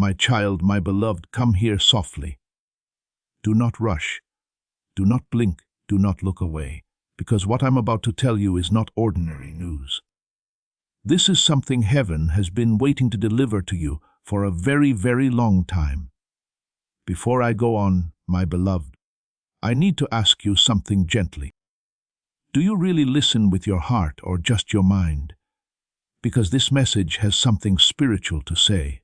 My child, my beloved, come here softly. Do not rush. Do not blink. Do not look away, because what I'm about to tell you is not ordinary news. This is something heaven has been waiting to deliver to you for a very, very long time. Before I go on, my beloved, I need to ask you something gently. Do you really listen with your heart or just your mind? Because this message has something spiritual to say.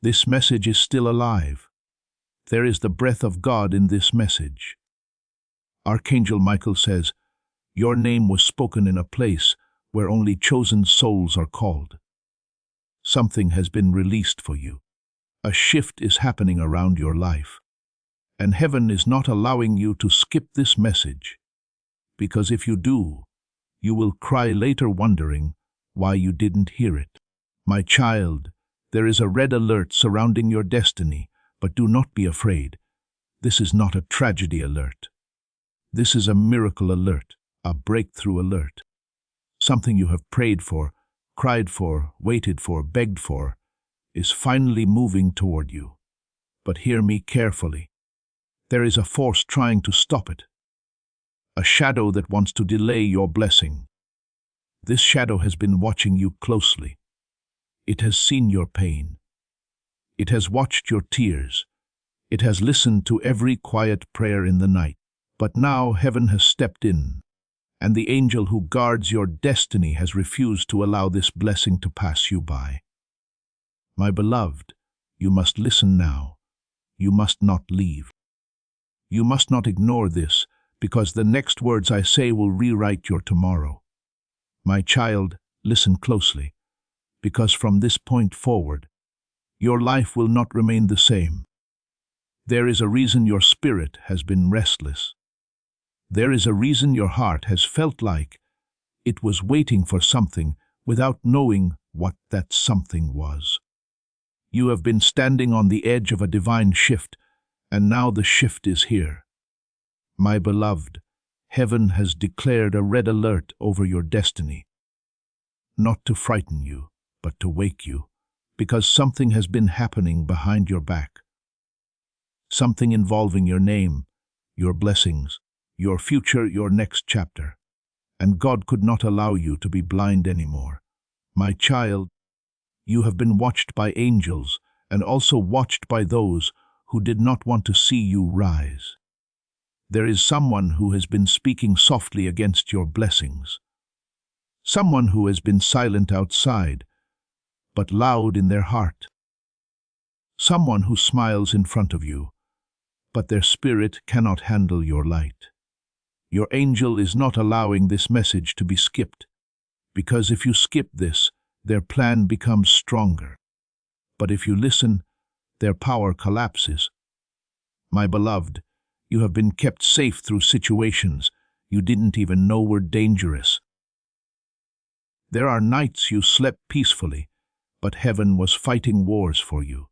This message is still alive. There is the breath of God in this message. Archangel Michael says, your name was spoken in a place where only chosen souls are called. Something has been released for you. A shift is happening around your life. And heaven is not allowing you to skip this message. Because if you do, you will cry later wondering why you didn't hear it. My child, there is a red alert surrounding your destiny, but do not be afraid. This is not a tragedy alert. This is a miracle alert, a breakthrough alert. Something you have prayed for, cried for, waited for, begged for, is finally moving toward you. But hear me carefully. There is a force trying to stop it. A shadow that wants to delay your blessing. This shadow has been watching you closely. It has seen your pain. It has watched your tears. It has listened to every quiet prayer in the night. But now heaven has stepped in, and the angel who guards your destiny has refused to allow this blessing to pass you by. My beloved, you must listen now. You must not leave. You must not ignore this, because the next words I say will rewrite your tomorrow. My child, listen closely, because from this point forward, your life will not remain the same. There is a reason your spirit has been restless. There is a reason your heart has felt like it was waiting for something without knowing what that something was. You have been standing on the edge of a divine shift, and now the shift is here. My beloved, heaven has declared a red alert over your destiny. Not to frighten you, but to wake you, because something has been happening behind your back. Something involving your name, your blessings, your future, your next chapter. And God could not allow you to be blind anymore. My child, you have been watched by angels and also watched by those who did not want to see you rise. There is someone who has been speaking softly against your blessings. Someone who has been silent outside, but loud in their heart. Someone who smiles in front of you, but their spirit cannot handle your light. Your angel is not allowing this message to be skipped, because if you skip this, their plan becomes stronger. But if you listen, their power collapses. My beloved, you have been kept safe through situations you didn't even know were dangerous. There are nights you slept peacefully, but heaven was fighting wars for you.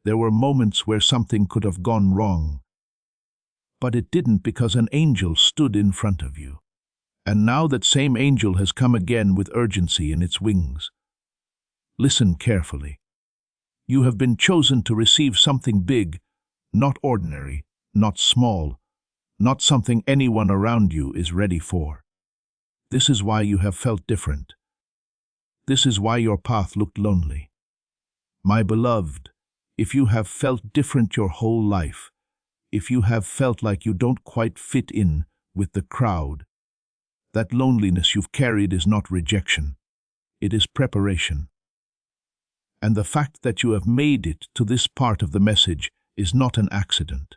There were moments where something could have gone wrong, but it didn't because an angel stood in front of you. And now that same angel has come again with urgency in its wings. Listen carefully. You have been chosen to receive something big, not ordinary, not small, not something anyone around you is ready for. This is why you have felt different. This is why your path looked lonely. My beloved, if you have felt different your whole life, if you have felt like you don't quite fit in with the crowd, that loneliness you've carried is not rejection. It is preparation. And the fact that you have made it to this part of the message is not an accident.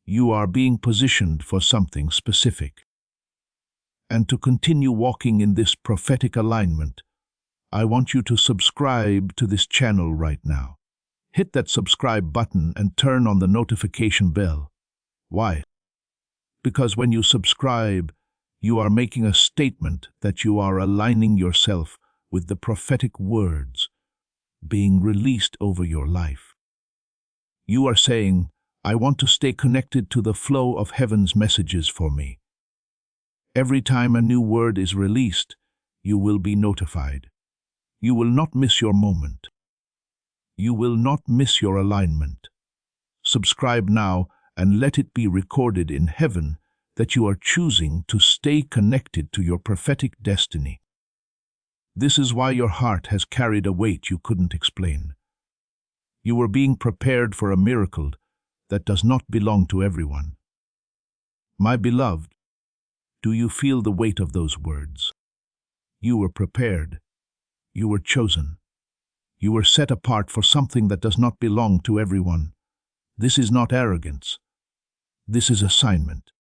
You are being positioned for something specific. And to continue walking in this prophetic alignment, I want you to subscribe to this channel right now. Hit that subscribe button and turn on the notification bell. Why? Because when you subscribe, you are making a statement that you are aligning yourself with the prophetic words being released over your life. You are saying, I want to stay connected to the flow of heaven's messages for me. Every time a new word is released, you will be notified. You will not miss your moment. You will not miss your alignment. Subscribe now and let it be recorded in heaven that you are choosing to stay connected to your prophetic destiny. This is why your heart has carried a weight you couldn't explain. You were being prepared for a miracle that does not belong to everyone. My beloved, do you feel the weight of those words? You were prepared. You were chosen. You were set apart for something that does not belong to everyone. This is not arrogance. This is assignment.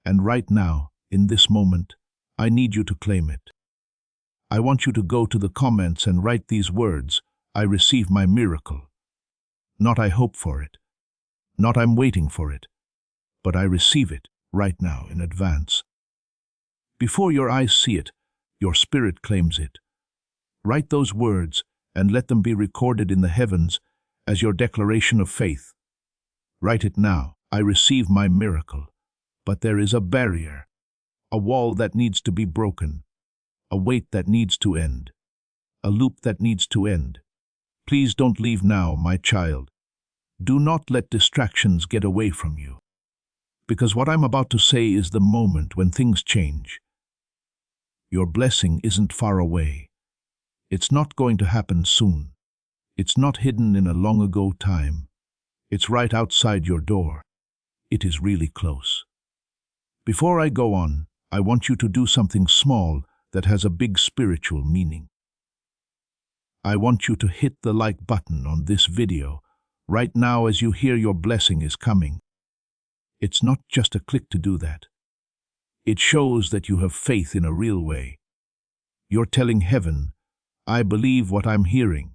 And right now, in this moment, I need you to claim it. I want you to go to the comments and write these words: I receive my miracle. Not I hope for it. Not I'm waiting for it. But I receive it right now in advance. Before your eyes see it, your spirit claims it. Write those words and let them be recorded in the heavens as your declaration of faith. Write it now: I receive my miracle. But there is a barrier, a wall that needs to be broken, a weight that needs to end, a loop that needs to end. Please don't leave now, my child. Do not let distractions get away from you. Because what I'm about to say is the moment when things change. Your blessing isn't far away. It's not going to happen soon. It's not hidden in a long ago time. It's right outside your door. It is really close. Before I go on, I want you to do something small that has a big spiritual meaning. I want you to hit the like button on this video right now as you hear your blessing is coming. It's not just a click to do that. It shows that you have faith in a real way. You're telling heaven, I believe what I'm hearing.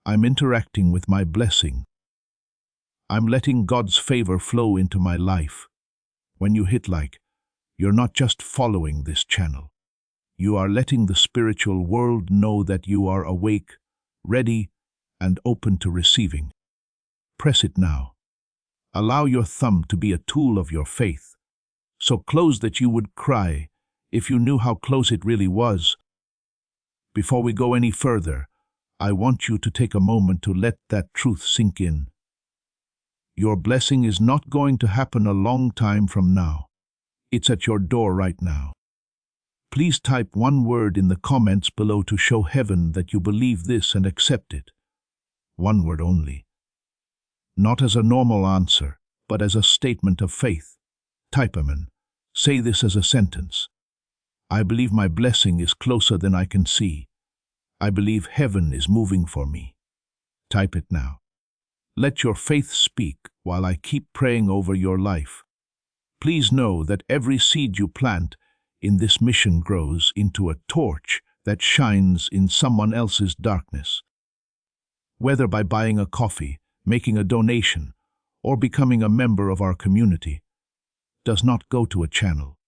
I'm interacting with my blessing. I'm letting God's favor flow into my life. When you hit like, you're not just following this channel. You are letting the spiritual world know that you are awake, ready, and open to receiving. Press it now. Allow your thumb to be a tool of your faith, so close that you would cry if you knew how close it really was. Before we go any further, I want you to take a moment to let that truth sink in. Your blessing is not going to happen a long time from now. It's at your door right now. Please type one word in the comments below to show heaven that you believe this and accept it. One word only. Not as a normal answer, but as a statement of faith. Type amen. Say this as a sentence. I believe my blessing is closer than I can see. I believe heaven is moving for me. Type it now. Let your faith speak while I keep praying over your life. Please know that every seed you plant in this mission grows into a torch that shines in someone else's darkness. Whether by buying a coffee, making a donation, or becoming a member of our community, does not go to a channel.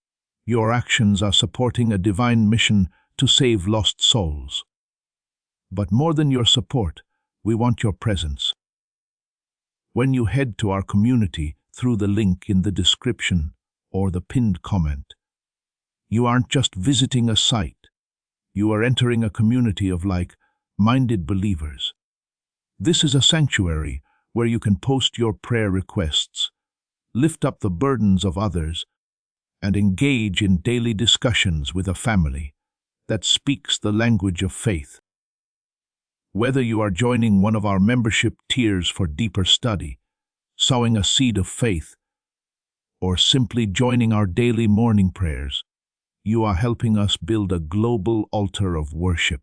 Your actions are supporting a divine mission to save lost souls. But more than your support, we want your presence. When you head to our community through the link in the description or the pinned comment, you aren't just visiting a site. You are entering a community of like-minded believers. This is a sanctuary where you can post your prayer requests, lift up the burdens of others, and engage in daily discussions with a family that speaks the language of faith. Whether you are joining one of our membership tiers for deeper study, sowing a seed of faith, or simply joining our daily morning prayers, you are helping us build a global altar of worship.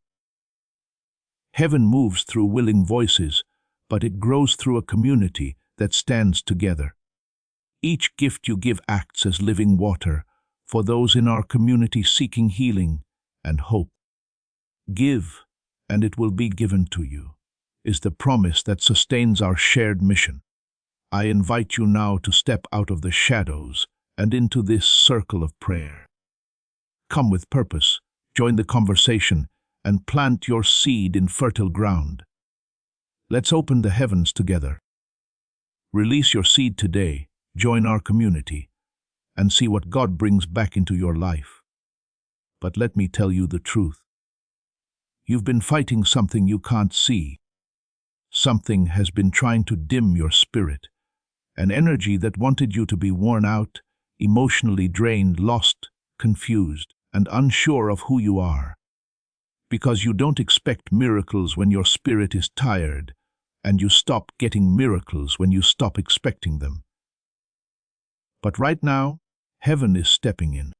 Heaven moves through willing voices, but it grows through a community that stands together. Each gift you give acts as living water for those in our community seeking healing and hope. Give, and it will be given to you, is the promise that sustains our shared mission. I invite you now to step out of the shadows and into this circle of prayer. Come with purpose, join the conversation, and plant your seed in fertile ground. Let's open the heavens together. Release your seed today, join our community, and see what God brings back into your life. But let me tell you the truth. You've been fighting something you can't see. Something has been trying to dim your spirit, an energy that wanted you to be worn out, emotionally drained, lost, confused, and unsure of who you are. Because you don't expect miracles when your spirit is tired, and you stop getting miracles when you stop expecting them. But right now, heaven is stepping in.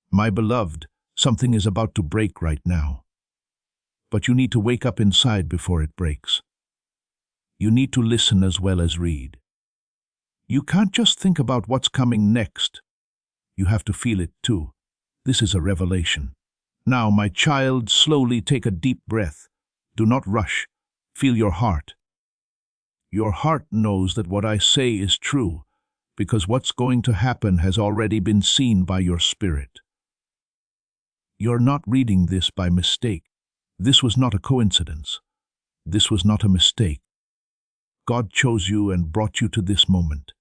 My beloved, something is about to break right now. But you need to wake up inside before it breaks. You need to listen as well as read. You can't just think about what's coming next. You have to feel it too. This is a revelation. Now, my child, slowly take a deep breath. Do not rush. Feel your heart. Your heart knows that what I say is true, because what's going to happen has already been seen by your spirit. You're not reading this by mistake. This was not a coincidence. This was not a mistake. God chose you and brought you to this moment.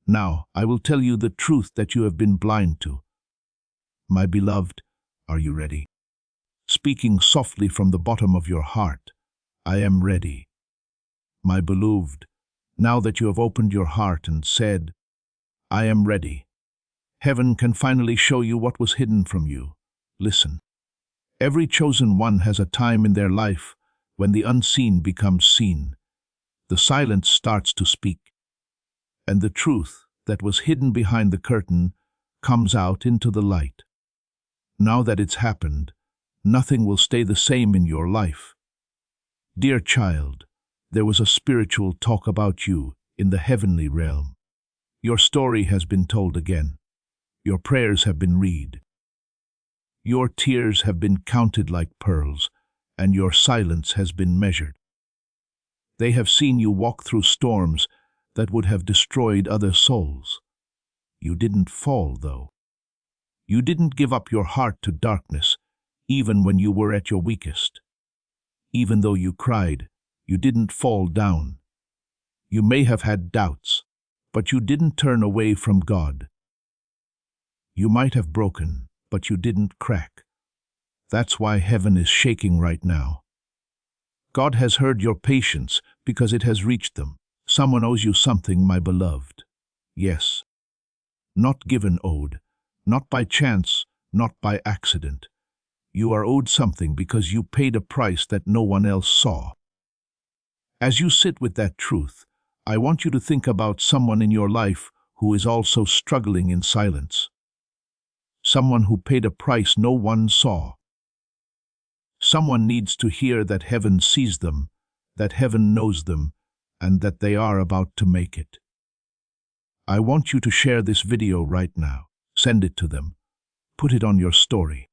Now, I will tell you the truth that you have been blind to. My beloved, are you ready? Speaking softly from the bottom of your heart, I am ready. My beloved, now that you have opened your heart and said, I am ready, heaven can finally show you what was hidden from you. Listen. Every chosen one has a time in their life when the unseen becomes seen. The silence starts to speak, and the truth that was hidden behind the curtain comes out into the light. Now that it's happened, nothing will stay the same in your life. Dear child, there was a spiritual talk about you in the heavenly realm. Your story has been told again. Your prayers have been read. Your tears have been counted like pearls, and your silence has been measured. They have seen you walk through storms that would have destroyed other souls. You didn't fall, though. You didn't give up your heart to darkness, even when you were at your weakest. Even though you cried, you didn't fall down. You may have had doubts, but you didn't turn away from God. You might have broken, but you didn't crack. That's why heaven is shaking right now. God has heard your patience because it has reached them. Someone owes you something, my beloved. Yes. Not given owed, not by chance, not by accident. You are owed something because you paid a price that no one else saw. As you sit with that truth, I want you to think about someone in your life who is also struggling in silence. Someone who paid a price no one saw. Someone needs to hear that heaven sees them, that heaven knows them, and that they are about to make it. I want you to share this video right now. Send it to them. Put it on your story.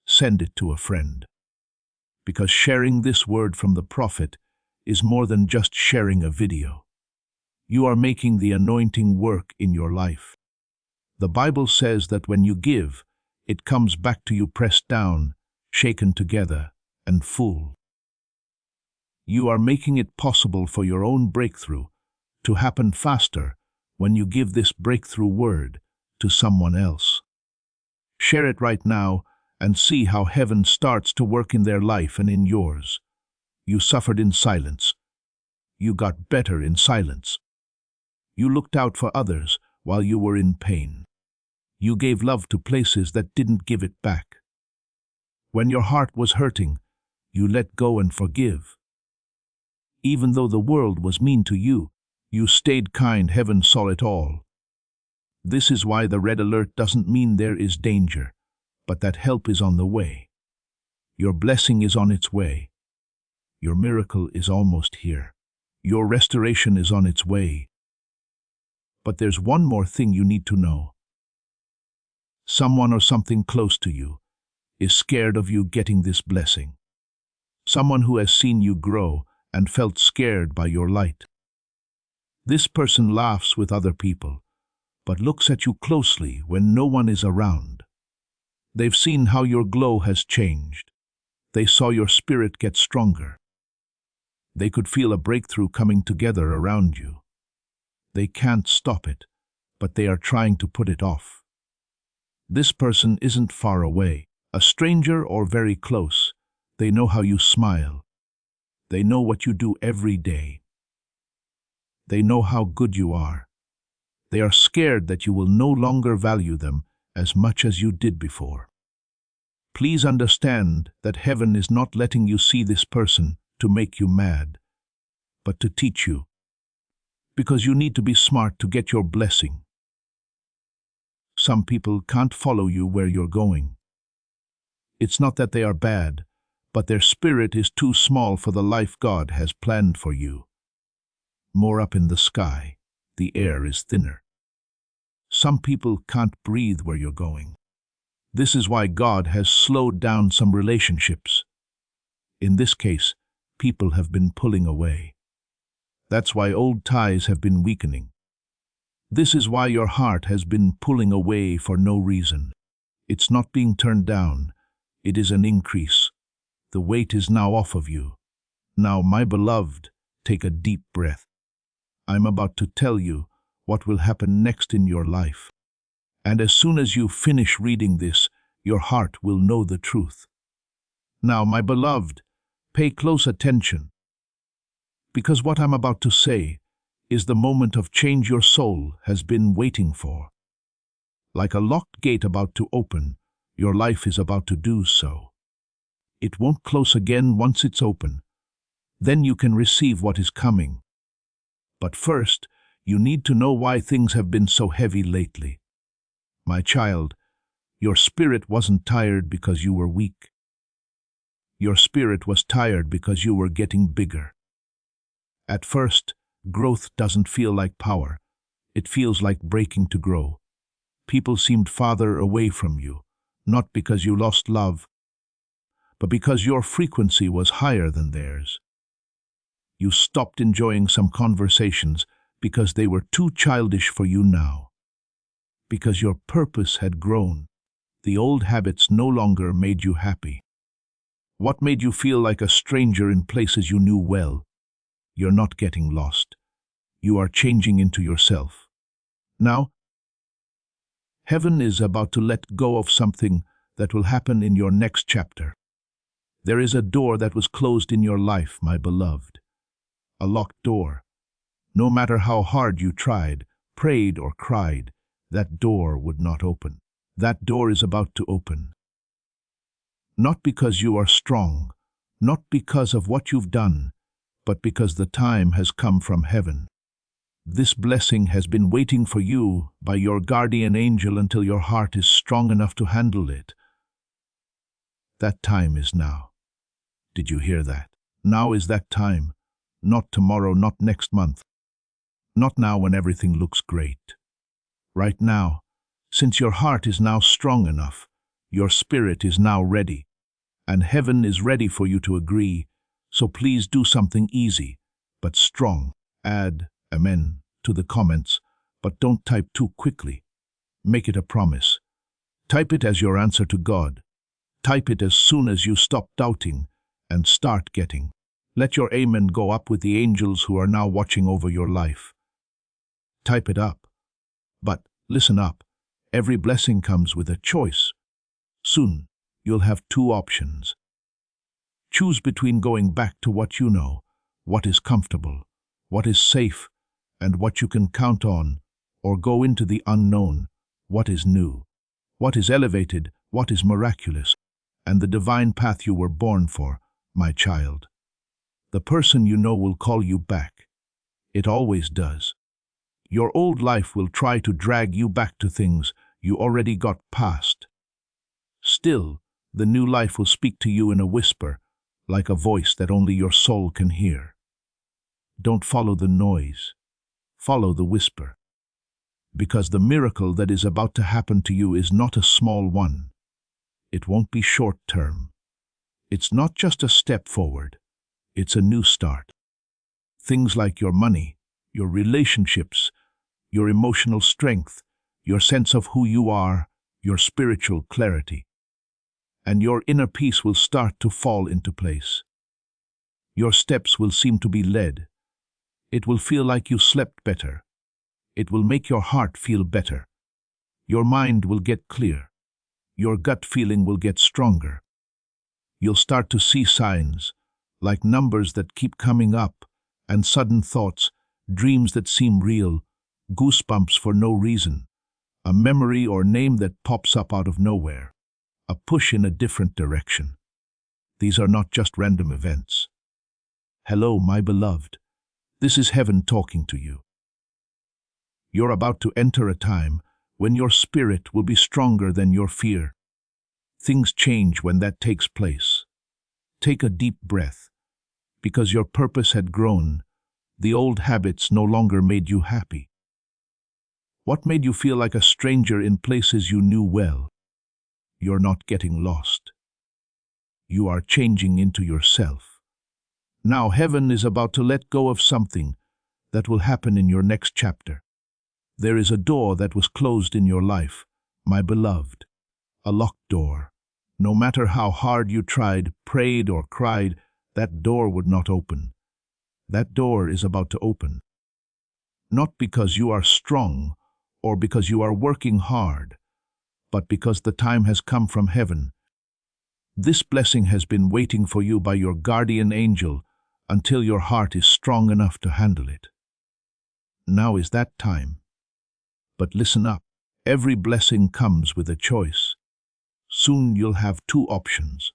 Send it to a friend. Because sharing this word from the prophet is more than just sharing a video. You are making the anointing work in your life. The Bible says that when you give, it comes back to you pressed down, shaken together, and full. You are making it possible for your own breakthrough to happen faster when you give this breakthrough word to someone else. Share it right now and see how heaven starts to work in their life and in yours. You suffered in silence. You got better in silence. You looked out for others while you were in pain. You gave love to places that didn't give it back. When your heart was hurting, you let go and forgive. Even though the world was mean to you, you stayed kind. Heaven saw it all. This is why the red alert doesn't mean there is danger, but that help is on the way. Your blessing is on its way. Your miracle is almost here. Your restoration is on its way. But there's one more thing you need to know. Someone or something close to you is scared of you getting this blessing. Someone who has seen you grow and felt scared by your light. This person laughs with other people, but looks at you closely when no one is around. They've seen how your glow has changed. They saw your spirit get stronger. They could feel a breakthrough coming together around you. They can't stop it, but they are trying to put it off. This person isn't far away, a stranger or very close. They know how you smile. They know what you do every day. They know how good you are. They are scared that you will no longer value them as much as you did before. Please understand that heaven is not letting you see this person to make you mad, but to teach you. Because you need to be smart to get your blessing. Some people can't follow you where you're going. It's not that they are bad, but their spirit is too small for the life God has planned for you. More up in the sky, the air is thinner. Some people can't breathe where you're going. This is why God has slowed down some relationships. In this case, people have been pulling away. That's why old ties have been weakening. This is why your heart has been pulling away for no reason. It's not being turned down. It is an increase. The weight is now off of you. Now, my beloved, take a deep breath. I'm about to tell you what will happen next in your life. And as soon as you finish reading this, your heart will know the truth. Now, my beloved, pay close attention. Because what I'm about to say is the moment of change your soul has been waiting for. Like a locked gate about to open, your life is about to do so. It won't close again once it's open. Then you can receive what is coming. But first, you need to know why things have been so heavy lately. My child, your spirit wasn't tired because you were weak. Your spirit was tired because you were getting bigger. At first, growth doesn't feel like power. It feels like breaking to grow. People seemed farther away from you, not because you lost love, but because your frequency was higher than theirs. You stopped enjoying some conversations because they were too childish for you now. Because your purpose had grown, the old habits no longer made you happy. What made you feel like a stranger in places you knew well? You're not getting lost. You are changing into yourself. Now, heaven is about to let go of something that will happen in your next chapter. There is a door that was closed in your life, my beloved. A locked door. No matter how hard you tried, prayed or cried, that door would not open. That door is about to open. Not because you are strong, not because of what you've done, but because the time has come from heaven. This blessing has been waiting for you by your guardian angel until your heart is strong enough to handle it. That time is now. Did you hear that? Now is that time. Not tomorrow, not next month. Not now when everything looks great. Right now, since your heart is now strong enough, your spirit is now ready, and heaven is ready for you to agree, so please do something easy, but strong. Add Amen to the comments, but don't type too quickly. Make it a promise. Type it as your answer to God. Type it as soon as you stop doubting and start getting. Let your amen go up with the angels who are now watching over your life. Type it up. But listen up. Every blessing comes with a choice. Soon, you'll have two options. Choose between going back to what you know, what is comfortable, what is safe, and what you can count on, or go into the unknown, what is new, what is elevated, what is miraculous, and the divine path you were born for, my child. The person you know will call you back. It always does. Your old life will try to drag you back to things you already got past. Still, the new life will speak to you in a whisper, like a voice that only your soul can hear. Don't follow the noise. Follow the whisper. Because the miracle that is about to happen to you is not a small one. It won't be short-term. It's not just a step forward. It's a new start. Things like your money, your relationships, your emotional strength, your sense of who you are, your spiritual clarity. And your inner peace will start to fall into place. Your steps will seem to be led. It will feel like you slept better. It will make your heart feel better. Your mind will get clear. Your gut feeling will get stronger. You'll start to see signs, like numbers that keep coming up, and sudden thoughts, dreams that seem real, goosebumps for no reason, a memory or name that pops up out of nowhere, a push in a different direction. These are not just random events. Hello, my beloved. This is heaven talking to you. You're about to enter a time when your spirit will be stronger than your fear. Things change when that takes place. Take a deep breath. Because your purpose had grown, the old habits no longer made you happy. What made you feel like a stranger in places you knew well? You're not getting lost. You are changing into yourself. Now heaven is about to let go of something that will happen in your next chapter. There is a door that was closed in your life, my beloved. A locked door. No matter how hard you tried, prayed, or cried, that door would not open. That door is about to open. Not because you are strong or because you are working hard, but because the time has come from heaven. This blessing has been waiting for you by your guardian angel until your heart is strong enough to handle it. Now is that time. But listen up. Every blessing comes with a choice. Soon you'll have two options.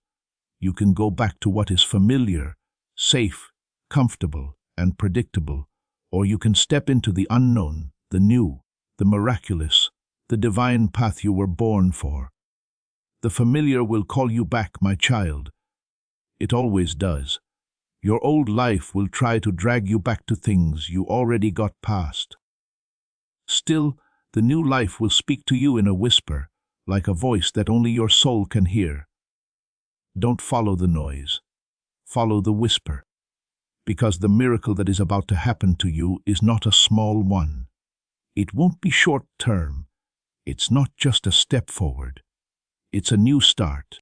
You can go back to what is familiar, safe, comfortable, and predictable, or you can step into the unknown, the new, the miraculous, the divine path you were born for. The familiar will call you back, my child. It always does. Your old life will try to drag you back to things you already got past. Still, the new life will speak to you in a whisper, like a voice that only your soul can hear. Don't follow the noise. Follow the whisper. Because the miracle that is about to happen to you is not a small one. It won't be short-term. It's not just a step forward. It's a new start.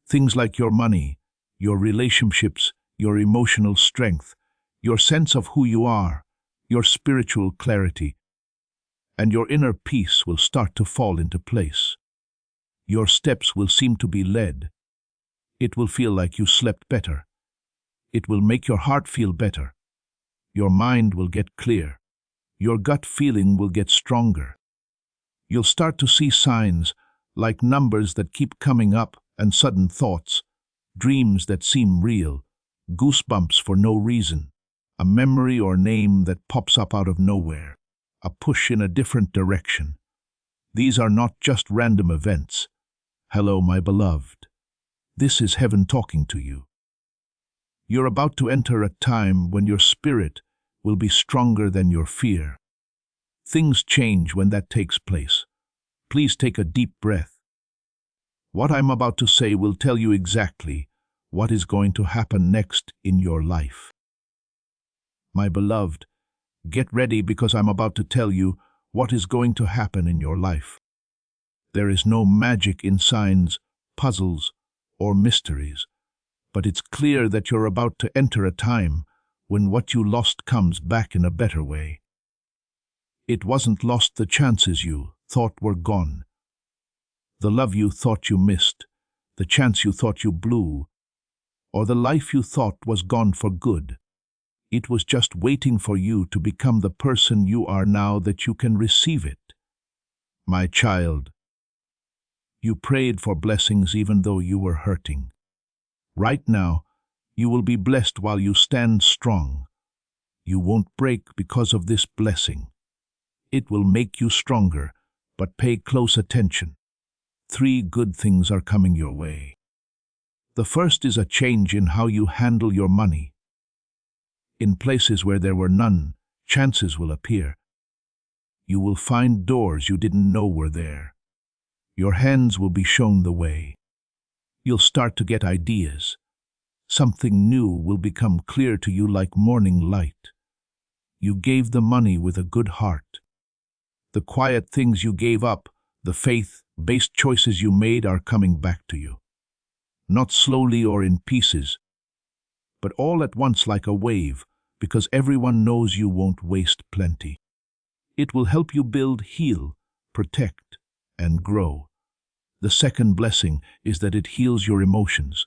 Things like your money, your relationships, your emotional strength, your sense of who you are, your spiritual clarity, and your inner peace will start to fall into place. Your steps will seem to be led. It will feel like you slept better. It will make your heart feel better. Your mind will get clear. Your gut feeling will get stronger. You'll start to see signs, like numbers that keep coming up and sudden thoughts, dreams that seem real, goosebumps for no reason, a memory or name that pops up out of nowhere, a push in a different direction. These are not just random events. Hello, my beloved. This is heaven talking to you. You're about to enter a time when your spirit will be stronger than your fear. Things change when that takes place. Please take a deep breath. What I'm about to say will tell you exactly what is going to happen next in your life. My beloved, get ready because I'm about to tell you what is going to happen in your life. There is no magic in signs, puzzles, or mysteries, but it's clear that you're about to enter a time when what you lost comes back in a better way. It wasn't lost the chances you thought were gone, the love you thought you missed, the chance you thought you blew, or the life you thought was gone for good. It was just waiting for you to become the person you are now that you can receive it. My child, you prayed for blessings even though you were hurting. Right now, you will be blessed while you stand strong. You won't break because of this blessing. It will make you stronger, but pay close attention. 3 good things are coming your way. The first is a change in how you handle your money. In places where there were none, chances will appear. You will find doors you didn't know were there. Your hands will be shown the way. You'll start to get ideas. Something new will become clear to you like morning light. You gave the money with a good heart. The quiet things you gave up, the faith-based choices you made are coming back to you. Not slowly or in pieces, but all at once like a wave, because everyone knows you won't waste plenty. It will help you build, heal, protect, and grow. The second blessing is that it heals your emotions.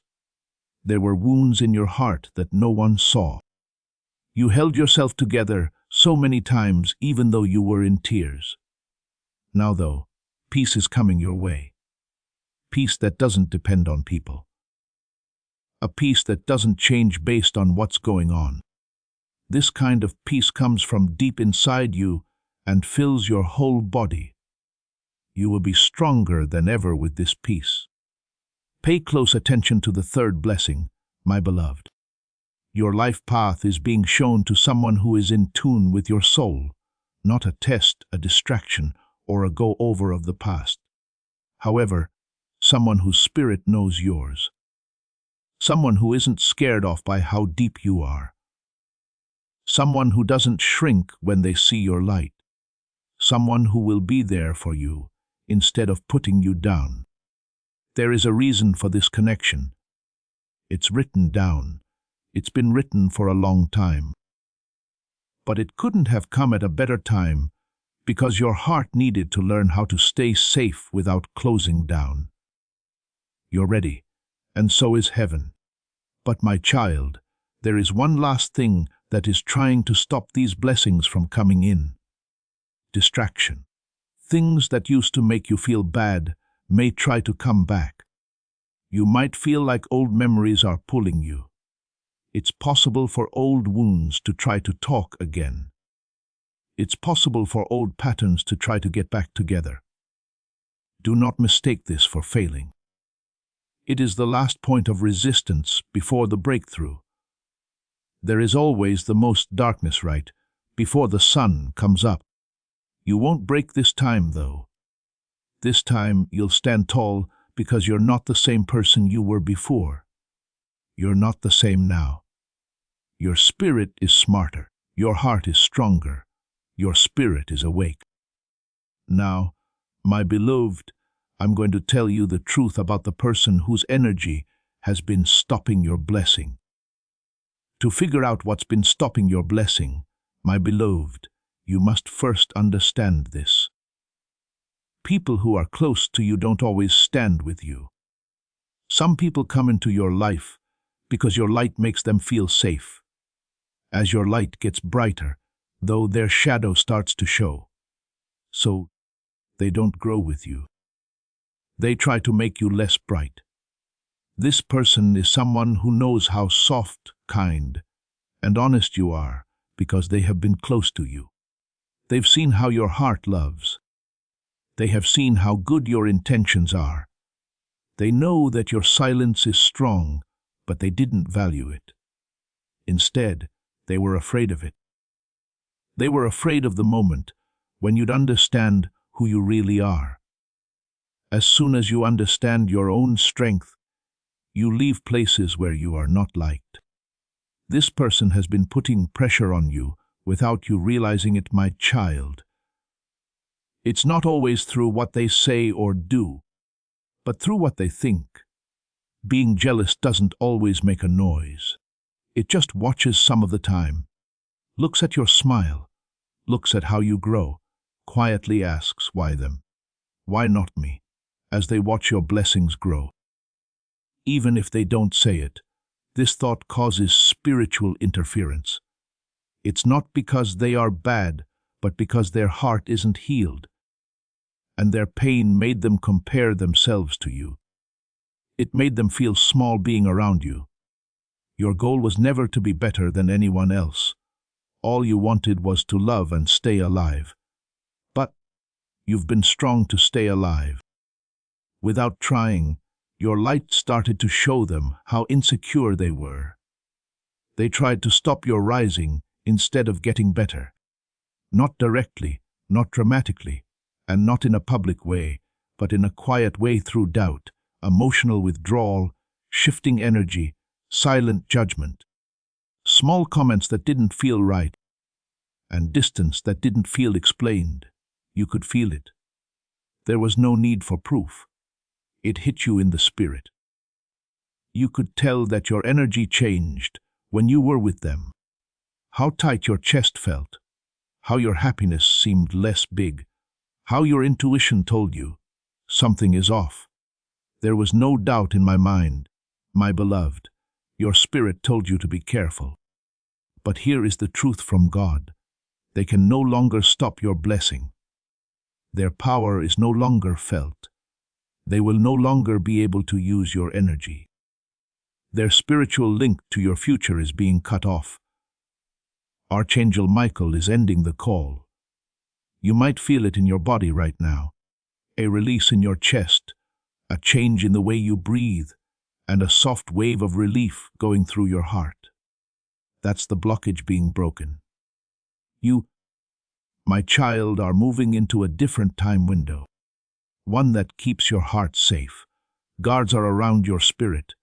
There were wounds in your heart that no one saw. You held yourself together so many times even though you were in tears. Now though, peace is coming your way. Peace that doesn't depend on people. A peace that doesn't change based on what's going on. This kind of peace comes from deep inside you and fills your whole body. You will be stronger than ever with this peace. Pay close attention to the third blessing, my beloved. Your life path is being shown to someone who is in tune with your soul, not a test, a distraction, or a go-over of the past. However, someone whose spirit knows yours. Someone who isn't scared off by how deep you are. Someone who doesn't shrink when they see your light. Someone who will be there for you instead of putting you down. There is a reason for this connection. It's written down. It's been written for a long time. But it couldn't have come at a better time because your heart needed to learn how to stay safe without closing down. You're ready, and so is heaven. But my child, there is one last thing that is trying to stop these blessings from coming in. Distraction. Things that used to make you feel bad may try to come back. You might feel like old memories are pulling you. It's possible for old wounds to try to talk again. It's possible for old patterns to try to get back together. Do not mistake this for failing. It is the last point of resistance before the breakthrough. There is always the most darkness, right, before the sun comes up. You won't break this time, though. This time you'll stand tall because you're not the same person you were before. You're not the same now. Your spirit is smarter. Your heart is stronger. Your spirit is awake. Now, my beloved, I'm going to tell you the truth about the person whose energy has been stopping your blessing. To figure out what's been stopping your blessing, my beloved, you must first understand this. People who are close to you don't always stand with you. Some people come into your life because your light makes them feel safe. As your light gets brighter, though their shadow starts to show. So, they don't grow with you. They try to make you less bright. This person is someone who knows how soft, kind, and honest you are because they have been close to you. They've seen how your heart loves. They have seen how good your intentions are. They know that your silence is strong, but they didn't value it. Instead, they were afraid of it. They were afraid of the moment when you'd understand who you really are. As soon as you understand your own strength, you leave places where you are not liked. This person has been putting pressure on you without you realizing it, my child. It's not always through what they say or do, but through what they think. Being jealous doesn't always make a noise. It just watches some of the time, looks at your smile, looks at how you grow, quietly asks, why them? Why not me? As they watch your blessings grow. Even if they don't say it, this thought causes spiritual interference. It's not because they are bad, but because their heart isn't healed, and their pain made them compare themselves to you. It made them feel small being around you. Your goal was never to be better than anyone else. All you wanted was to love and stay alive. But you've been strong to stay alive. Without trying, your light started to show them how insecure they were. They tried to stop your rising instead of getting better. Not directly, not dramatically, and not in a public way, but in a quiet way through doubt, emotional withdrawal, shifting energy, silent judgment. Small comments that didn't feel right, and distance that didn't feel explained. You could feel it. There was no need for proof. It hit you in the spirit. You could tell that your energy changed when you were with them. How tight your chest felt, how your happiness seemed less big, how your intuition told you, something is off. There was no doubt in my mind, my beloved, Your spirit told you to be careful. But here is the truth from God. They can no longer stop your blessing. Their power is no longer felt. They will no longer be able to use your energy. Their spiritual link to your future is being cut off. Archangel Michael is ending the call. You might feel it in your body right now. A release in your chest, a change in the way you breathe, and a soft wave of relief going through your heart. That's the blockage being broken. You, my child, are moving into a different time window. One that keeps your heart safe. Guards are around your spirit.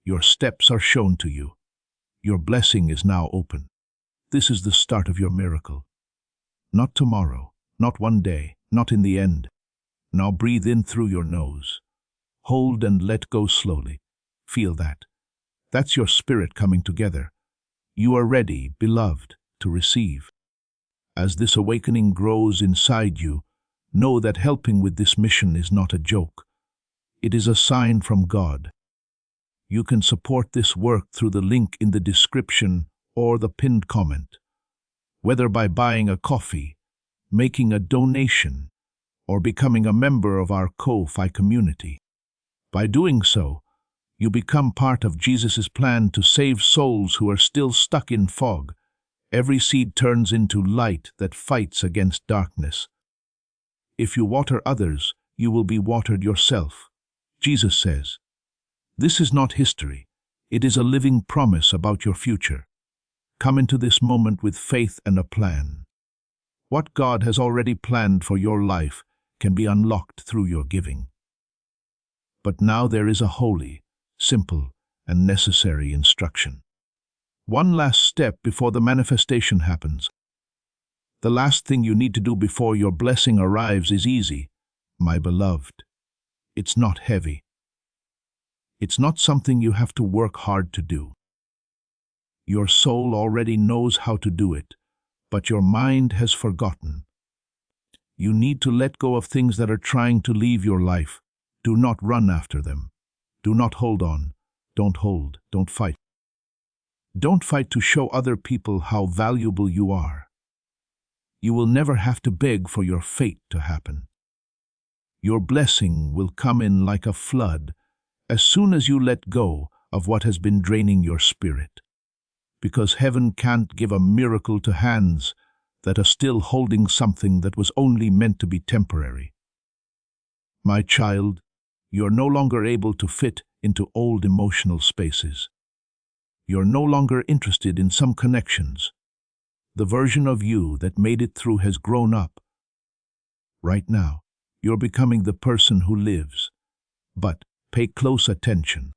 Your steps are shown to you. Your blessing is now open. This is the start of your miracle. Not tomorrow, not one day, not in the end. Now breathe in through your nose. Hold and let go slowly. Feel that. That's your spirit coming together. You are ready, beloved, to receive. As this awakening grows inside you, know that helping with this mission is not a joke. It is a sign from God. You can support this work through the link in the description or the pinned comment, whether by buying a coffee, making a donation, or becoming a member of our Ko-Fi community. By doing so, you become part of Jesus' plan to save souls who are still stuck in fog. Every seed turns into light that fights against darkness. If you water others, you will be watered yourself. Jesus says, this is not history. It is a living promise about your future. Come into this moment with faith and a plan. What God has already planned for your life can be unlocked through your giving. But now there is a holy, simple, and necessary instruction. One last step before the manifestation happens. The last thing you need to do before your blessing arrives is easy, my beloved. It's not heavy. It's not something you have to work hard to do. Your soul already knows how to do it, but your mind has forgotten. You need to let go of things that are trying to leave your life. Do not run after them. Do not hold on. Don't hold. Don't fight. Don't fight to show other people how valuable you are. You will never have to beg for your fate to happen. Your blessing will come in like a flood as soon as you let go of what has been draining your spirit. Because heaven can't give a miracle to hands that are still holding something that was only meant to be temporary. My child, you're no longer able to fit into old emotional spaces. You're no longer interested in some connections. The version of you that made it through has grown up. Right now, you're becoming the person who lives. But pay close attention.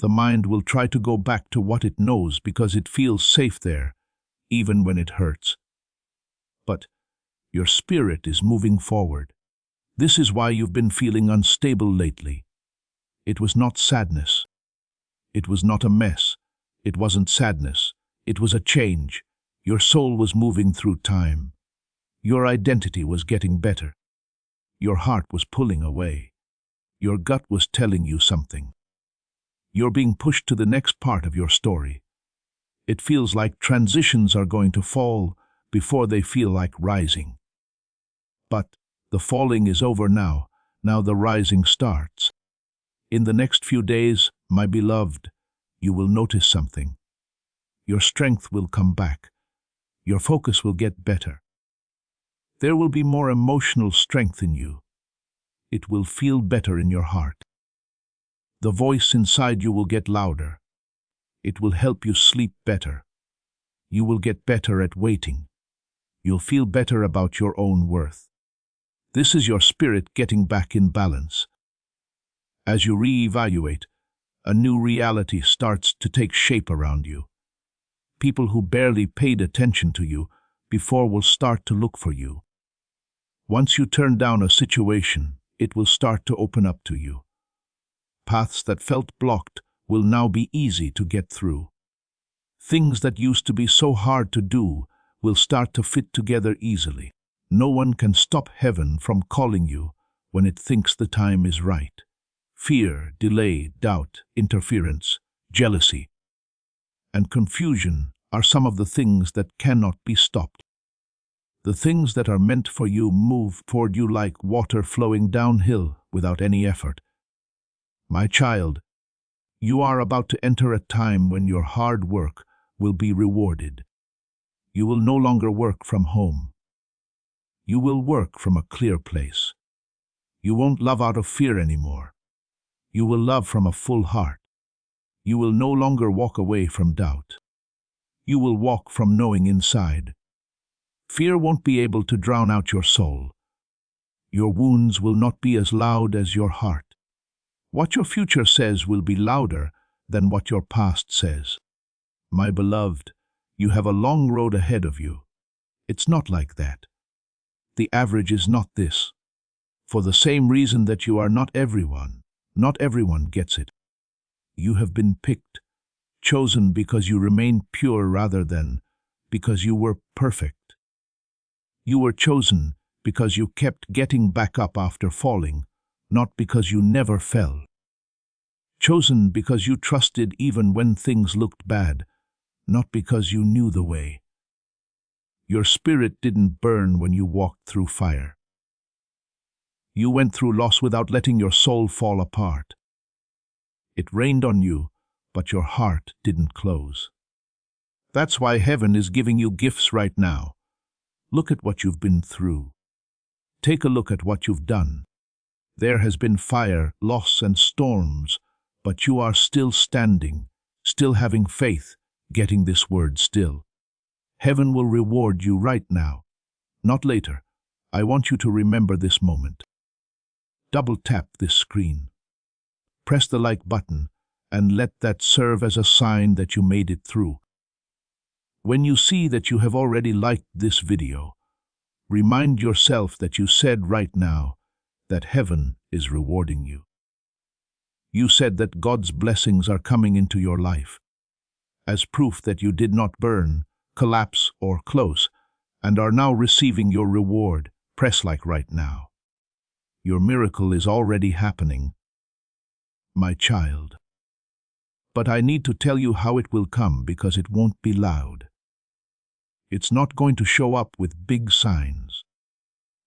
The mind will try to go back to what it knows because it feels safe there, even when it hurts. But your spirit is moving forward. This is why you've been feeling unstable lately. It was not sadness. It was not a mess. It wasn't sadness. It was a change. Your soul was moving through time. Your identity was getting better. Your heart was pulling away. Your gut was telling you something. You're being pushed to the next part of your story. It feels like transitions are going to fall before they feel like rising. But the falling is over now. Now the rising starts. In the next few days, my beloved, you will notice something. Your strength will come back. Your focus will get better. There will be more emotional strength in you. It will feel better in your heart. The voice inside you will get louder. It will help you sleep better. You will get better at waiting. You'll feel better about your own worth. This is your spirit getting back in balance. As you reevaluate, a new reality starts to take shape around you. People who barely paid attention to you before will start to look for you. Once you turn down a situation, it will start to open up to you. Paths that felt blocked will now be easy to get through. Things that used to be so hard to do will start to fit together easily. No one can stop heaven from calling you when it thinks the time is right. Fear, delay, doubt, interference, jealousy, and confusion are some of the things that cannot be stopped. The things that are meant for you move toward you like water flowing downhill without any effort. My child, you are about to enter a time when your hard work will be rewarded. You will no longer work from home. You will work from a clear place. You won't love out of fear anymore. You will love from a full heart. You will no longer walk away from doubt. You will walk from knowing inside. Fear won't be able to drown out your soul. Your wounds will not be as loud as your heart. What your future says will be louder than what your past says. My beloved, you have a long road ahead of you. It's not like that. The average is not this. For the same reason that you are not everyone gets it. You have been picked, chosen because you remained pure rather than because you were perfect. You were chosen because you kept getting back up after falling, not because you never fell. Chosen because you trusted even when things looked bad, not because you knew the way. Your spirit didn't burn when you walked through fire. You went through loss without letting your soul fall apart. It rained on you, but your heart didn't close. That's why heaven is giving you gifts right now. Look at what you've been through. Take a look at what you've done. There has been fire, loss, and storms, but you are still standing, still having faith, getting this word still. Heaven will reward you right now, not later. I want you to remember this moment. Double tap this screen. Press the like button and let that serve as a sign that you made it through. When you see that you have already liked this video, remind yourself that you said right now that heaven is rewarding you. You said that God's blessings are coming into your life as proof that you did not burn, collapse, or close, and are now receiving your reward. Press like right now. Your miracle is already happening, my child. But I need to tell you how it will come because it won't be loud. It's not going to show up with big signs.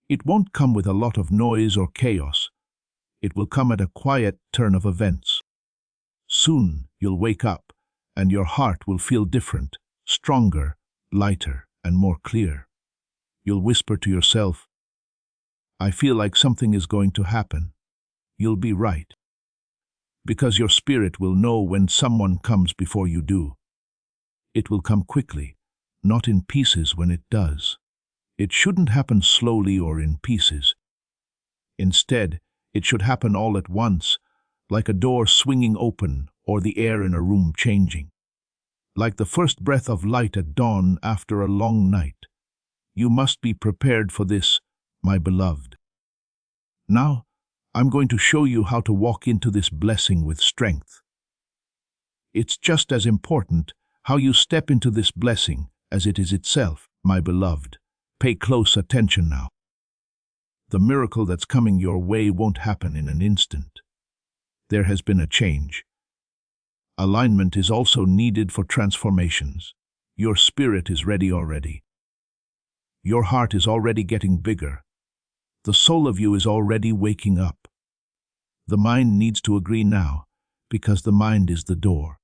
It won't come with a lot of noise or chaos. It will come at a quiet turn of events. Soon you'll wake up and your heart will feel different, stronger, lighter, and more clear. You'll whisper to yourself, I feel like something is going to happen. You'll be right. Because your spirit will know when someone comes before you do. It will come quickly, not in pieces when it does. It shouldn't happen slowly or in pieces. Instead, it should happen all at once, like a door swinging open or the air in a room changing. Like the first breath of light at dawn after a long night. You must be prepared for this, my beloved. Now, I'm going to show you how to walk into this blessing with strength. It's just as important how you step into this blessing as it is itself, my beloved. Pay close attention now. The miracle that's coming your way won't happen in an instant. There has been a change. Alignment is also needed for transformations. Your spirit is ready already. Your heart is already getting bigger. The soul of you is already waking up. The mind needs to agree now, because the mind is the door.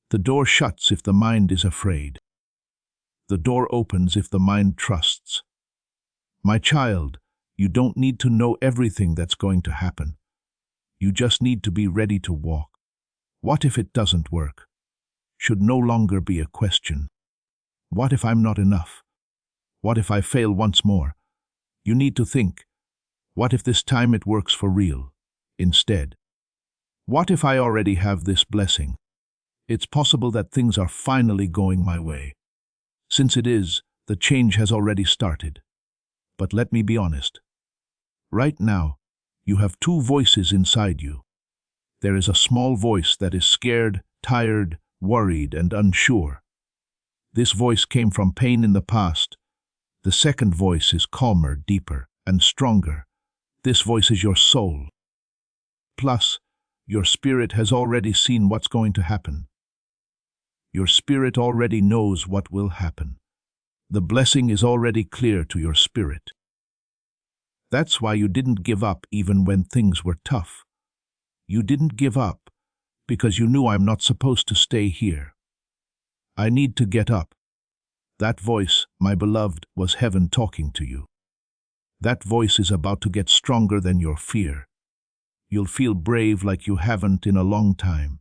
The door shuts if the mind is afraid. The door opens if the mind trusts. My child, you don't need to know everything that's going to happen. You just need to be ready to walk. What if it doesn't work? Should no longer be a question. What if I'm not enough? What if I fail once more? You need to think, what if this time it works for real, instead? What if I already have this blessing? It's possible that things are finally going my way. Since it is, the change has already started. But let me be honest. Right now, you have two voices inside you. There is a small voice that is scared, tired, worried, and unsure. This voice came from pain in the past. The second voice is calmer, deeper, and stronger. This voice is your soul. Plus, your spirit has already seen what's going to happen. Your spirit already knows what will happen. The blessing is already clear to your spirit. That's why you didn't give up even when things were tough. You didn't give up because you knew I'm not supposed to stay here. I need to get up. That voice, my beloved, was heaven talking to you. That voice is about to get stronger than your fear. You'll feel brave like you haven't in a long time.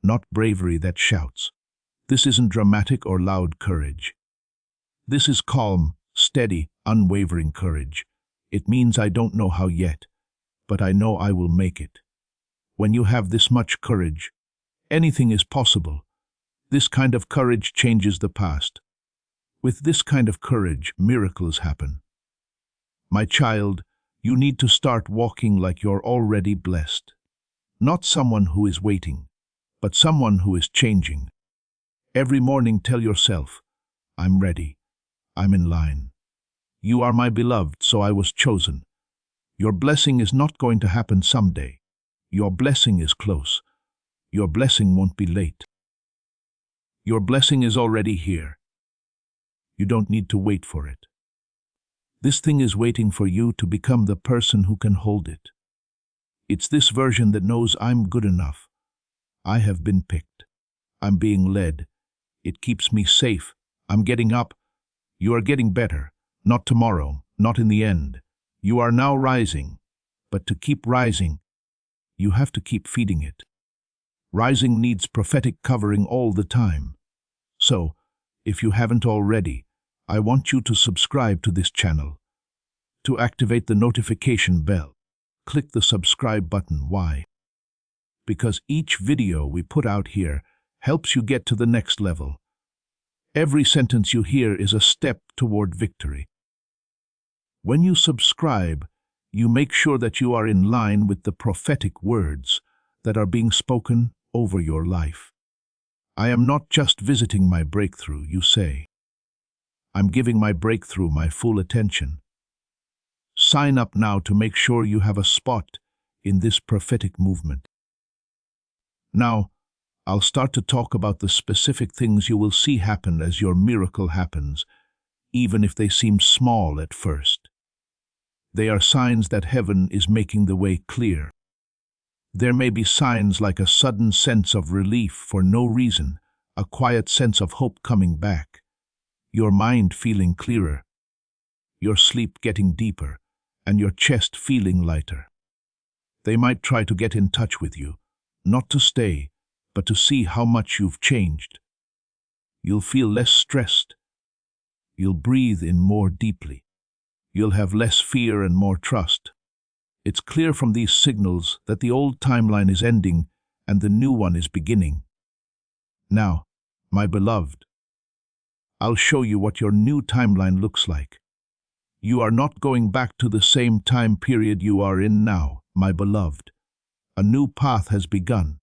Not bravery that shouts. This isn't dramatic or loud courage. This is calm, steady, unwavering courage. It means I don't know how yet, but I know I will make it. When you have this much courage, anything is possible. This kind of courage changes the past. With this kind of courage, miracles happen. My child, you need to start walking like you're already blessed. Not someone who is waiting, but someone who is changing. Every morning tell yourself, I'm ready. I'm in line. You are my beloved, so I was chosen. Your blessing is not going to happen someday. Your blessing is close. Your blessing won't be late. Your blessing is already here. You don't need to wait for it. This thing is waiting for you to become the person who can hold it. It's this version that knows I'm good enough. I have been picked. I'm being led. It keeps me safe. I'm getting up. You are getting better. Not tomorrow, not in the end. You are now rising. But to keep rising, you have to keep feeding it. Rising needs prophetic covering all the time. So, if you haven't already, I want you to subscribe to this channel. To activate the notification bell, click the subscribe button. Why? Because each video we put out here helps you get to the next level. Every sentence you hear is a step toward victory. When you subscribe, you make sure that you are in line with the prophetic words that are being spoken over your life. I am not just visiting my breakthrough, you say. I'm giving my breakthrough my full attention. Sign up now to make sure you have a spot in this prophetic movement. Now, I'll start to talk about the specific things you will see happen as your miracle happens, even if they seem small at first. They are signs that heaven is making the way clear. There may be signs like a sudden sense of relief for no reason, a quiet sense of hope coming back, your mind feeling clearer, your sleep getting deeper, and your chest feeling lighter. They might try to get in touch with you, not to stay, but to see how much you've changed. You'll feel less stressed. You'll breathe in more deeply. You'll have less fear and more trust. It's clear from these signals that the old timeline is ending and the new one is beginning. Now, my beloved, I'll show you what your new timeline looks like. You are not going back to the same time period you are in now, my beloved. A new path has begun.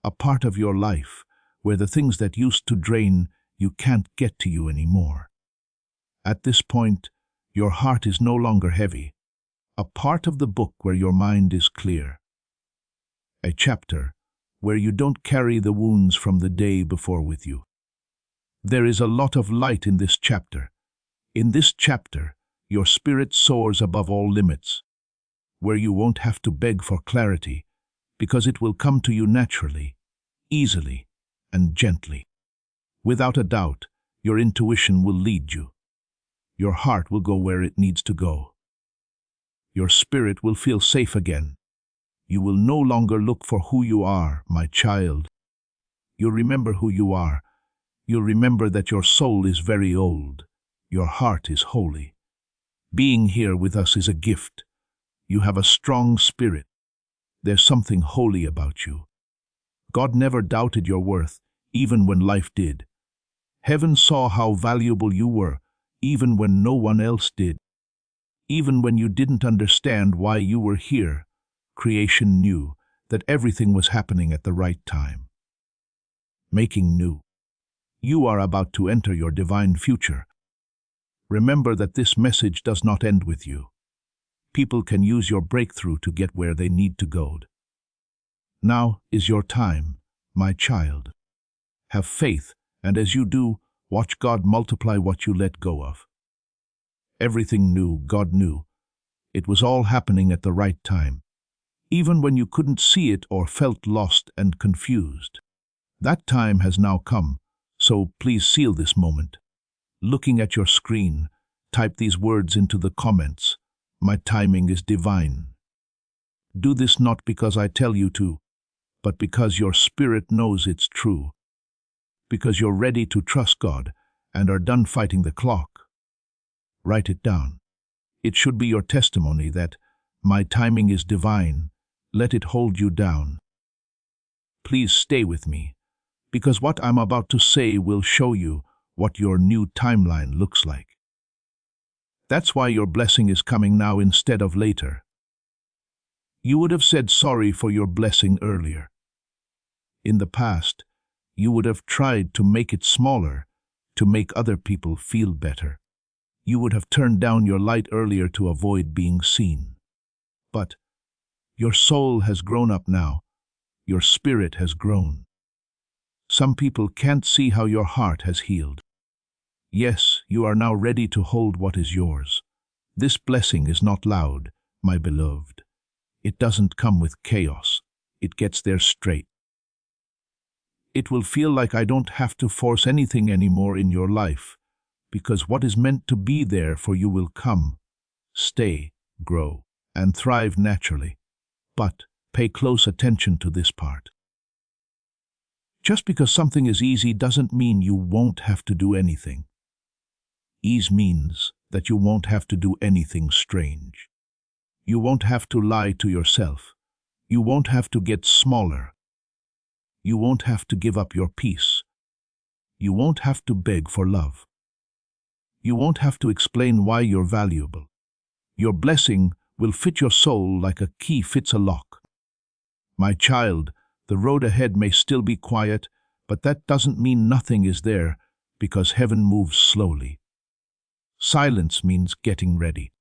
A part of your life where the things that used to drain you can't get to you anymore. At this point, your heart is no longer heavy. A part of the book where your mind is clear. A chapter where you don't carry the wounds from the day before with you. There is a lot of light in this chapter. In this chapter, your spirit soars above all limits, where you won't have to beg for clarity, because it will come to you naturally, easily, and gently. Without a doubt, your intuition will lead you. Your heart will go where it needs to go. Your spirit will feel safe again. You will no longer look for who you are, my child. You'll remember who you are. You'll remember that your soul is very old. Your heart is holy. Being here with us is a gift. You have a strong spirit. There's something holy about you. God never doubted your worth, even when life did. Heaven saw how valuable you were, even when no one else did. Even when you didn't understand why you were here, creation knew that everything was happening at the right time. Making new. You are about to enter your divine future. Remember that this message does not end with you. People can use your breakthrough to get where they need to go. Now is your time, my child. Have faith, and as you do, watch God multiply what you let go of. Everything new, God knew. It was all happening at the right time, even when you couldn't see it or felt lost and confused. That time has now come, so please seal this moment. Looking at your screen, type these words into the comments. My timing is divine. Do this not because I tell you to, but because your spirit knows it's true. Because you're ready to trust God and are done fighting the clock. Write it down. It should be your testimony that my timing is divine. Let it hold you down. Please stay with me, because what I'm about to say will show you what your new timeline looks like. That's why your blessing is coming now instead of later. You would have said sorry for your blessing earlier. In the past, you would have tried to make it smaller, to make other people feel better. You would have turned down your light earlier to avoid being seen. But your soul has grown up now. Your spirit has grown. Some people can't see how your heart has healed. Yes, you are now ready to hold what is yours. This blessing is not loud, my beloved. It doesn't come with chaos. It gets there straight. It will feel like I don't have to force anything anymore in your life, because what is meant to be there for you will come, stay, grow, and thrive naturally. But pay close attention to this part. Just because something is easy doesn't mean you won't have to do anything. Ease means that you won't have to do anything strange. You won't have to lie to yourself. You won't have to get smaller. You won't have to give up your peace. You won't have to beg for love. You won't have to explain why you're valuable. Your blessing will fit your soul like a key fits a lock. My child, the road ahead may still be quiet, but that doesn't mean nothing is there, because heaven moves slowly. Silence means getting ready.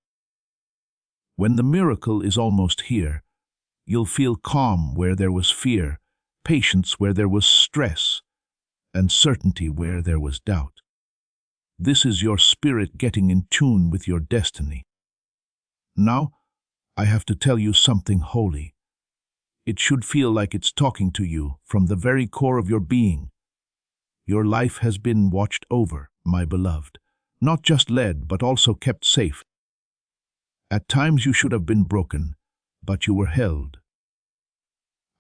When the miracle is almost here, you'll feel calm where there was fear, patience where there was stress, and certainty where there was doubt. This is your spirit getting in tune with your destiny. Now, I have to tell you something holy. It should feel like it's talking to you from the very core of your being. Your life has been watched over, my beloved. Not just led, but also kept safe. At times you should have been broken, but you were held.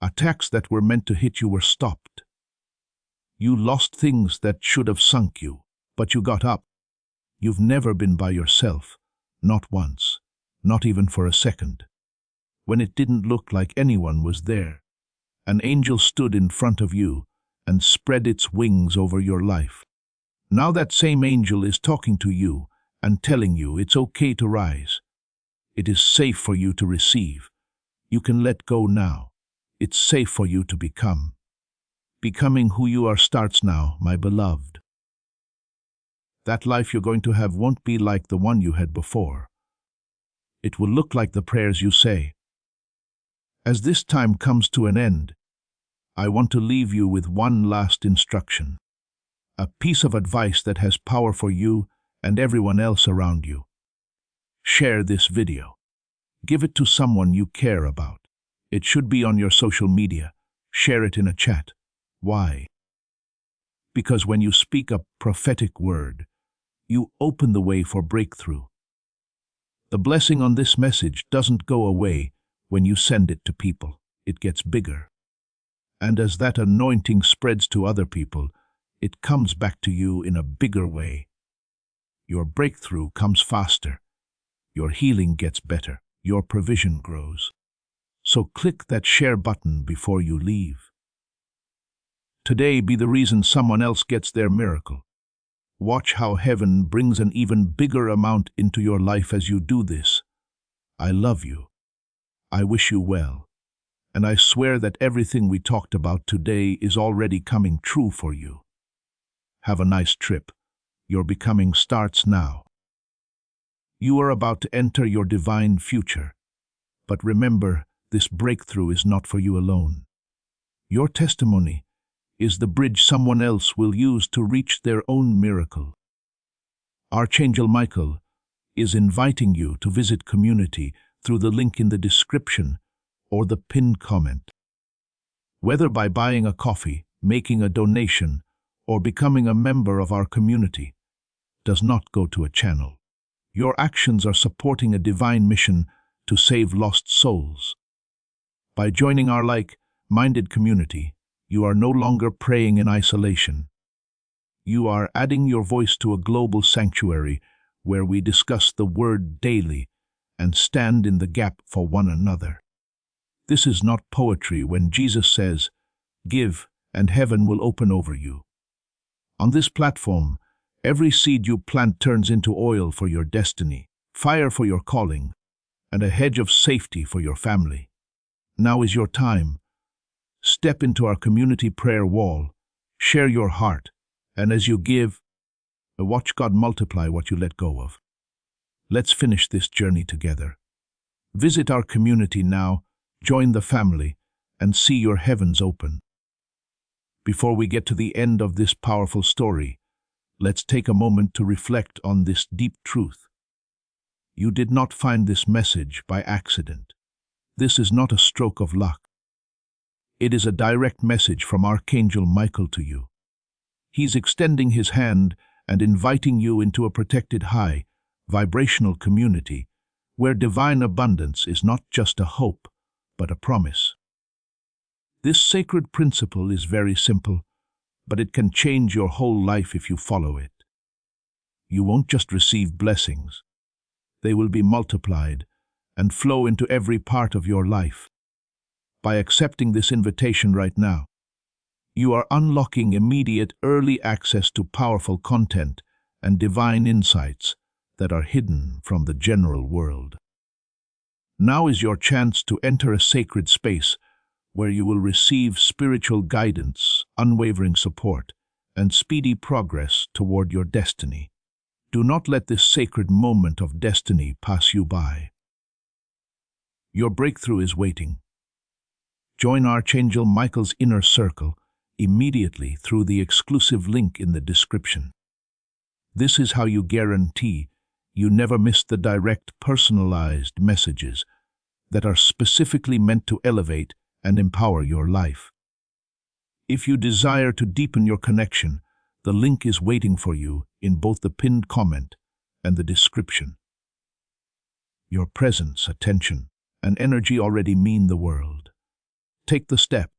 Attacks that were meant to hit you were stopped. You lost things that should have sunk you, but you got up. You've never been by yourself, not once, not even for a second. When it didn't look like anyone was there, an angel stood in front of you and spread its wings over your life. Now that same angel is talking to you and telling you it's okay to rise. It is safe for you to receive. You can let go now. It's safe for you to become. Becoming who you are starts now, my beloved. That life you're going to have won't be like the one you had before. It will look like the prayers you say. As this time comes to an end, I want to leave you with one last instruction. A piece of advice that has power for you and everyone else around you. Share this video. Give it to someone you care about. It should be on your social media. Share it in a chat. Why? Because when you speak a prophetic word, you open the way for breakthrough. The blessing on this message doesn't go away when you send it to people. It gets bigger. And as that anointing spreads to other people, it comes back to you in a bigger way. Your breakthrough comes faster. Your healing gets better. Your provision grows. So click that share button before you leave. Today be the reason someone else gets their miracle. Watch how heaven brings an even bigger amount into your life as you do this. I love you. I wish you well. And I swear that everything we talked about today is already coming true for you. Have a nice trip. Your becoming starts now. You are about to enter your divine future. But remember, this breakthrough is not for you alone. Your testimony is the bridge someone else will use to reach their own miracle. Archangel Michael is inviting you to visit community through the link in the description or the pinned comment. Whether by buying a coffee, making a donation, or becoming a member of our community, does not go to a channel. Your actions are supporting a divine mission to save lost souls. By joining our like-minded community, you are no longer praying in isolation. You are adding your voice to a global sanctuary where we discuss the Word daily and stand in the gap for one another. This is not poetry when Jesus says, "Give, and heaven will open over you." On this platform, every seed you plant turns into oil for your destiny, fire for your calling, and a hedge of safety for your family. Now is your time. Step into our community prayer wall, share your heart, and as you give, watch God multiply what you let go of. Let's finish this journey together. Visit our community now, join the family, and see your heavens open. Before we get to the end of this powerful story, let's take a moment to reflect on this deep truth. You did not find this message by accident. This is not a stroke of luck. It is a direct message from Archangel Michael to you. He's extending his hand and inviting you into a protected high, vibrational community where divine abundance is not just a hope, but a promise. This sacred principle is very simple, but it can change your whole life if you follow it. You won't just receive blessings. They will be multiplied and flow into every part of your life. By accepting this invitation right now, you are unlocking immediate early access to powerful content and divine insights that are hidden from the general world. Now is your chance to enter a sacred space where you will receive spiritual guidance, unwavering support, and speedy progress toward your destiny. Do not let this sacred moment of destiny pass you by. Your breakthrough is waiting. Join Archangel Michael's inner circle immediately through the exclusive link in the description. This is how you guarantee you never miss the direct, personalized messages that are specifically meant to elevate and empower your life. If you desire to deepen your connection, the link is waiting for you in both the pinned comment and the description. Your presence, attention, and energy already mean the world. Take the step.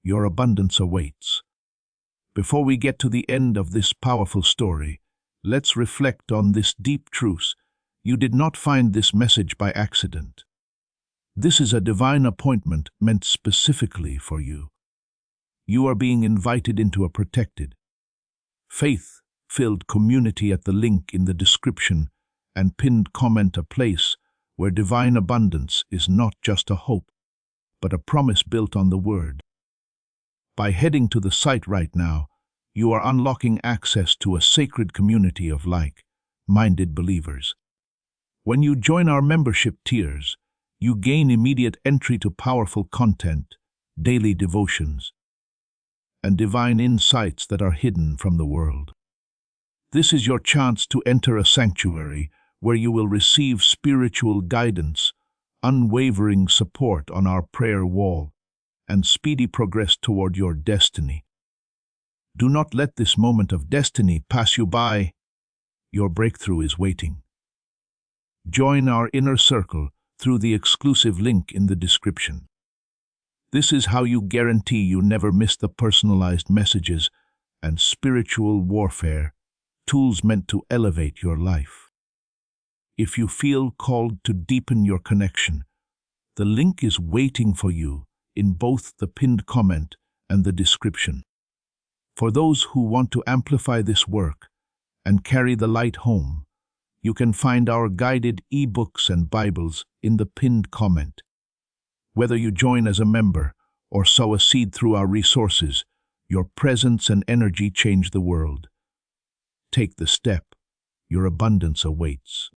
Your abundance awaits. Before we get to the end of this powerful story, let's reflect on this deep truth. You did not find this message by accident. This is a divine appointment meant specifically for you. You are being invited into a protected, faith-filled community at the link in the description and pinned comment, a place where divine abundance is not just a hope, but a promise built on the Word. By heading to the site right now, you are unlocking access to a sacred community of like-minded believers. When you join our membership tiers, you gain immediate entry to powerful content, daily devotions, and divine insights that are hidden from the world. This is your chance to enter a sanctuary where you will receive spiritual guidance, unwavering support on our prayer wall, and speedy progress toward your destiny. Do not let this moment of destiny pass you by. Your breakthrough is waiting. Join our inner circle through the exclusive link in the description. This is how you guarantee you never miss the personalized messages and spiritual warfare, tools meant to elevate your life. If you feel called to deepen your connection, the link is waiting for you in both the pinned comment and the description. For those who want to amplify this work and carry the light home, you can find our guided e-books and Bibles in the pinned comment. Whether you join as a member or sow a seed through our resources, your presence and energy change the world. Take the step. Your abundance awaits.